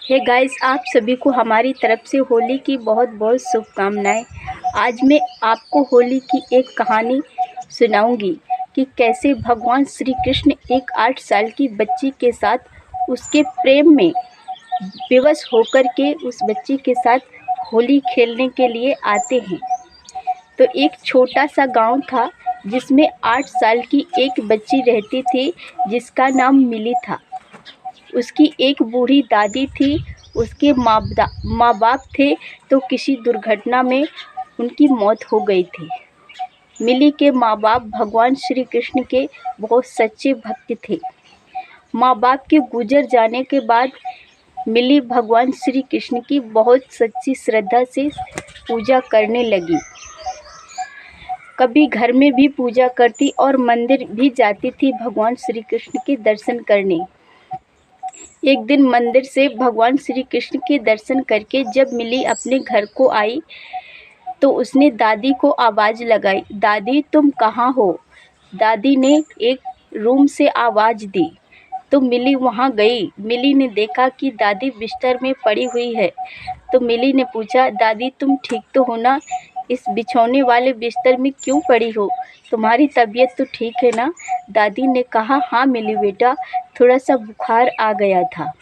Hey guys, आप सभी को हमारी तरफ से होली की बहुत बहुत शुभकामनाएं। आज मैं आपको होली की एक कहानी सुनाऊंगी कि कैसे भगवान श्री कृष्ण एक 8 साल की बच्ची के साथ उसके प्रेम में विवश होकर के उस बच्ची के साथ होली खेलने के लिए आते हैं। तो एक छोटा सा गांव था जिसमें 8 साल की एक बच्ची रहती थी जिसका नाम मिली था। उसकी एक बूढ़ी दादी थी, उसके माँ बाप थे तो किसी दुर्घटना में उनकी मौत हो गई थी। मिली के माँ बाप भगवान श्री कृष्ण के बहुत सच्चे भक्त थे। माँ बाप के गुजर जाने के बाद मिली भगवान श्री कृष्ण की बहुत सच्ची श्रद्धा से पूजा करने लगी। कभी घर में भी पूजा करती और मंदिर भी जाती थी भगवान श्री कृष्ण के दर्शन करने। एक दिन मंदिर से भगवान श्री कृष्ण के दर्शन करके जब मिली अपने घर को आई तो उसने दादी को आवाज़ लगाई, दादी तुम कहाँ हो। दादी ने एक रूम से आवाज़ दी तो मिली वहाँ गई। मिली ने देखा कि दादी बिस्तर में पड़ी हुई है तो मिली ने पूछा, दादी तुम ठीक तो हो ना, इस बिछौने वाले बिस्तर में क्यों पड़ी हो, तुम्हारी तबीयत तो ठीक है ना। दादी ने कहा, हाँ मिली बेटा, थोड़ा सा बुखार आ गया था।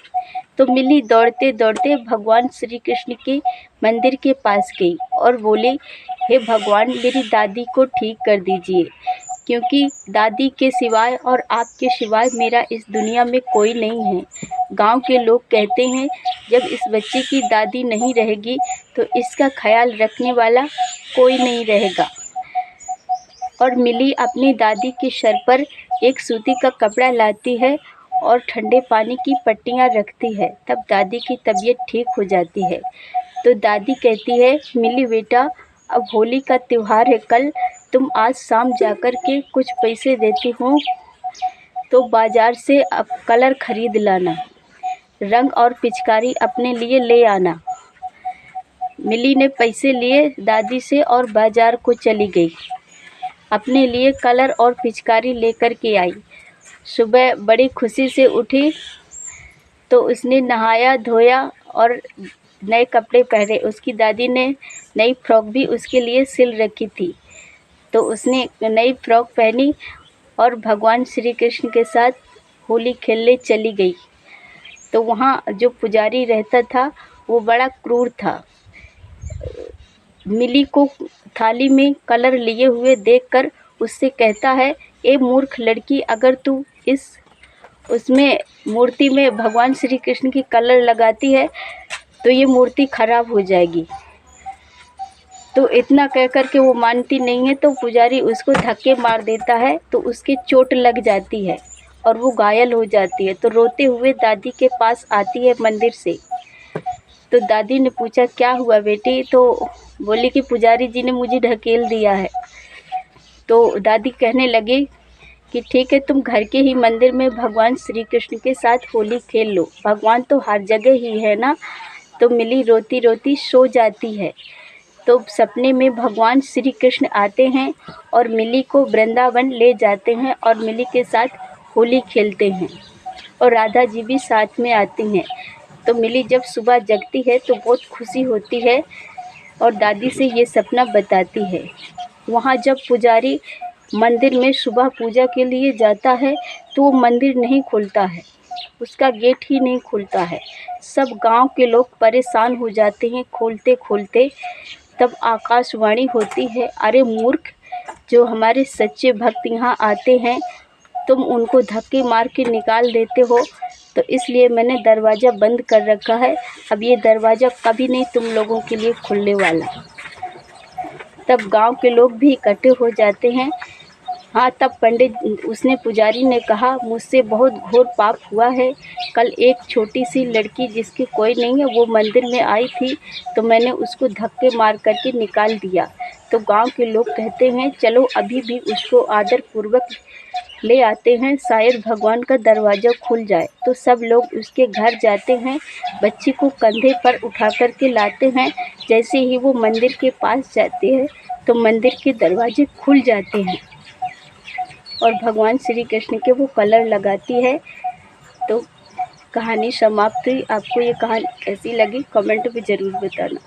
तो मिली दौड़ते दौड़ते भगवान श्री कृष्ण के मंदिर के पास गई और बोली, हे भगवान मेरी दादी को ठीक कर दीजिए, क्योंकि दादी के सिवाय और आपके सिवाय मेरा इस दुनिया में कोई नहीं है। गांव के लोग कहते हैं जब इस बच्चे की दादी नहीं रहेगी तो इसका ख्याल रखने वाला कोई नहीं रहेगा। और मिली अपनी दादी के सर पर एक सूती का कपड़ा लाती है और ठंडे पानी की पट्टियाँ रखती है, तब दादी की तबीयत ठीक हो जाती है। तो दादी कहती है, मिली बेटा अब होली का त्यौहार है, कल तुम आज शाम जाकर के कुछ पैसे देती हूँ तो बाज़ार से अब कलर खरीद लाना, रंग और पिचकारी अपने लिए ले आना। मिली ने पैसे लिए दादी से और बाज़ार को चली गई। अपने लिए कलर और पिचकारी लेकर के आई। सुबह बड़ी खुशी से उठी तो उसने नहाया धोया और नए कपड़े पहने। उसकी दादी ने नई फ्रॉक भी उसके लिए सिल रखी थी तो उसने नई फ्रॉक पहनी और भगवान श्री कृष्ण के साथ होली खेलने चली गई। तो वहाँ जो पुजारी रहता था वो बड़ा क्रूर था। मिली को थाली में कलर लिए हुए देखकर उससे कहता है, ए मूर्ख लड़की, अगर तू उसमें मूर्ति में भगवान श्री कृष्ण की कलर लगाती है तो ये मूर्ति खराब हो जाएगी। तो इतना कह कर के वो मानती नहीं है तो पुजारी उसको धक्के मार देता है तो उसके चोट लग जाती है और वो घायल हो जाती है। तो रोते हुए दादी के पास आती है मंदिर से। तो दादी ने पूछा, क्या हुआ बेटी। तो बोली कि पुजारी जी ने मुझे ढकेल दिया है। तो दादी कहने लगी कि ठीक है, तुम घर के ही मंदिर में भगवान श्री कृष्ण के साथ होली खेल लो, भगवान तो हर जगह ही है ना। तो मिली रोती रोती सो जाती है। तो सपने में भगवान श्री कृष्ण आते हैं और मिली को वृंदावन ले जाते हैं और मिली के साथ होली खेलते हैं और राधा जी भी साथ में आती हैं। तो मिली जब सुबह जगती है तो बहुत खुशी होती है और दादी से ये सपना बताती है। वहाँ जब पुजारी मंदिर में सुबह पूजा के लिए जाता है तो वो मंदिर नहीं खुलता है, उसका गेट ही नहीं खुलता है। सब गांव के लोग परेशान हो जाते हैं खोलते खोलते। तब आकाशवाणी होती है, अरे मूर्ख, जो हमारे सच्चे भक्त यहाँ आते हैं तुम उनको धक्के मार के निकाल देते हो, तो इसलिए मैंने दरवाज़ा बंद कर रखा है। अब ये दरवाज़ा कभी नहीं तुम लोगों के लिए खुलने वाला। तब गांव के लोग भी इकट्ठे हो जाते हैं। हाँ, तब उसने पुजारी ने कहा, मुझसे बहुत घोर पाप हुआ है। कल एक छोटी सी लड़की जिसकी कोई नहीं है वो मंदिर में आई थी तो मैंने उसको धक्के मार करके निकाल दिया। तो गांव के लोग कहते हैं, चलो अभी भी उसको आदर पूर्वक ले आते हैं, शायद भगवान का दरवाज़ा खुल जाए। तो सब लोग उसके घर जाते हैं, बच्ची को कंधे पर उठा कर के लाते हैं। जैसे ही वो मंदिर के पास जाते हैं तो मंदिर के दरवाजे खुल जाते हैं और भगवान श्री कृष्ण के वो कलर लगाती है। तो कहानी समाप्त हुई। आपको ये कहानी कैसी लगी कमेंट में ज़रूर बताना।